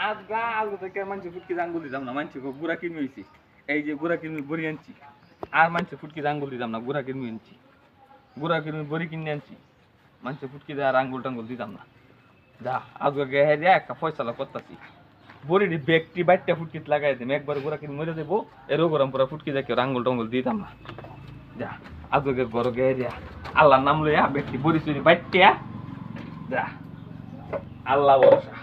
আজ থেকে মানুষ ফুটকি আঙ্গুল দিতাম না, মানুষ গুড়া কিনে হয়েছি। এই যে গুড়া কিনে বড়ি আনছি, আর মানুষ ফুটকি আঙ্গুল দিতাম না, গুড়া কিনে আনছি। গুড়া কিনে বড়ি কিনে আনছি, মানুষ ফুটকি দেওয়ার আঙ্গুল টাঙ্গুল দিতাম না। যা আজকে গেহে দিয়ে একটা ফয়সালা করতেছি, বড়ির ব্যক্তি বাইটটা ফুটকিত লাগাই দিম, একবার গুড়া কিনে মরে দেবো, এর ওগরম পুরা ফুটকি দেখে আঙ্গুল টাঙ্গুল দিতাম না। যা আজকে বড় গেহে দিয়া আল্লাহর নাম লইয়া ব্যক্তি বড়ি চুরি বাইটিয়া যা, আল্লাহ ভরসা,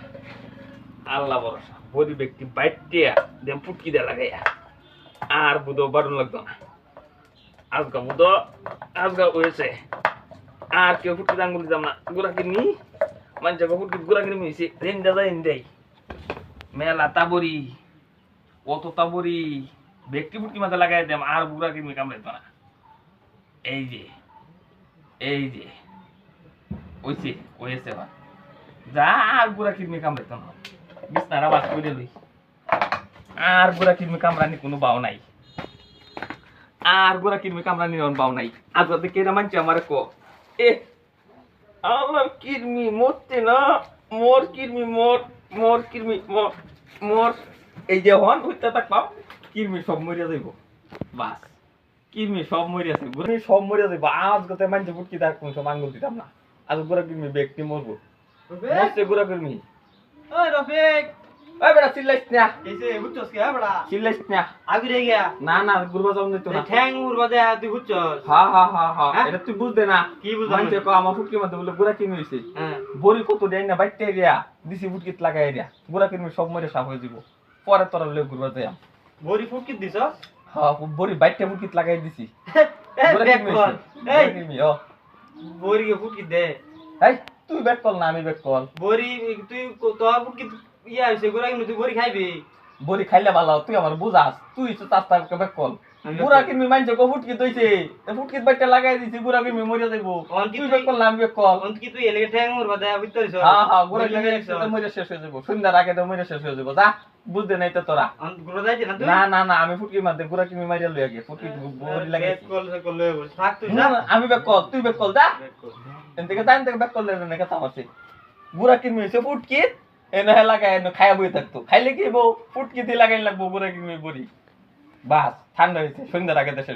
আল্লাহ ভরসা, বড়ি ব্যক্তি বাইটিয়া দেম ফুটকি দেয়া লাগাইয়া আর বুধো বাড়ুন লাগতো না। আজকা বুধো আজকা হয়েছে, আর কেউ ফুটকি আঙ্গুল দিতাম না, গুড়া কিনি মানুষ ফুটকি গুড়া কিনে মিশি রেন দাদা এন দেয় মেলা তাবরি, কত তাবরি ব্যক্তি ফুটকি মাথা লাগাই দেম আর গুড়া কিনে কামড়াইতো না। এই যে এই যে ওইছে হয়েছে বা যা, আর গুড়া কিনে কামড়াইতো না, বিছনার আওয়াজ করে লই, আর গুড়া কিনে কামড়ানি কোনো বাও নাই, আর গুড়া কিনে কামড়ানি বাও নাই। আজ কেরা মানছে আমার কো এ আমার কিরমি মরতে না, মোর কিরমি মোর, মোর কিরমি মোর, মোর এই যে হন হইতে থাকবাম কিরমি সব মরিয়া যাইব, বাস কিরমি সব মরিয়া যাইব, গুড়ি সব মরিয়া যাইব। আজ গতে মানছে ফুটকি তার কোন সব আঙ্গুল দিতাম না, আজ গুড়া কিরমি ব্যক্তি মরবো, মরছে গুড়া কিরমি। ওই রফিক, ওই বেটা চিল্লাইস না, এসে বুঝছস কি বড়া? চিল্লাইস না, আগি রে গিয়া না না গুরবা যাও না তো না, ঠ্যাং উড়বা দে তুই বুঝছস? হ্যাঁ হ্যাঁ হ্যাঁ হ্যাঁ, এটা তুই বুঝদে না কি বুঝাম? মানছে কো আমার ফুটকি মধ্যে বলে গুড়া কিরমি হইছে, হ্যাঁ বড়ি কত দেয় না বাইটে দিয়া দিছি ফুটকিত লাগাই দিয়া গুড়া কিরমি সব মরে সাফ হয়ে যাব, পরে তোরা লই গুরবা যাই। বড়ি ফুটকি দিছস? হ্যাঁ বড়ি বাইটে ফুটকিত লাগাই দিছি, এই গুড়া ব্যাক কিরমি কর, হইছে, এই গুড়া কিরমি ও বড়ি ফুটকি দে। এই তুই ব্যাক কল না আমি ব্যাক কল, বড়ি তুই তোর ফুটকি ইয়া হইছে গোরা কিন্তু তুই বড়ি খাইবি। বড়ি খাইলে ভালো, তুই আমার বুঝাস, তুই তো তাস্তা ব্যাক কল। গুড়া কিরমি মানছে কো ফুটকিত হইছে, ফুটকিত বাইটে লাগাই দিছি, গুড়া কিরমি মরে যাইবো, তুই ব্যাক কল না আমি ব্যাক কল। অন্ত কি তুই এনে ঠ্যাং উড়বা দে ভিতরিস? হ্যাঁ হ্যাঁ গুড়া কিরমি একসাথে মরে শেষ হয়ে যাবো, সন্ধ্যার আগে তো মরে শেষ হয়ে যাবো, যা বুঝতে নাই তো তোরা। অন্ত গুড়া যাইছে না তুই? না না না আমি ফুটকির মধ্যে গুড়া কিরমি মারিয়া লই আগে, ফুটকি বড়ি লাগাই ব্যাক কল সে কল বস থাক তুই না যা। না, আমি ব্যাক কল, তুই ব্যাক কল, যা ব্যাক কর। এনতে ব্যাক করলে না কথা আছে। গুড়া কিরমি হইছে ফুটকিত এনে লাগাই এনে খায়া বই থাকতো, খাইলে কি বউ ফুটকিতে লাগাই লাগবো গুড়া কিরমি বড়ি, বাস ঠান্ডা হয়েছে সন্ধ্যার আগে দেশে।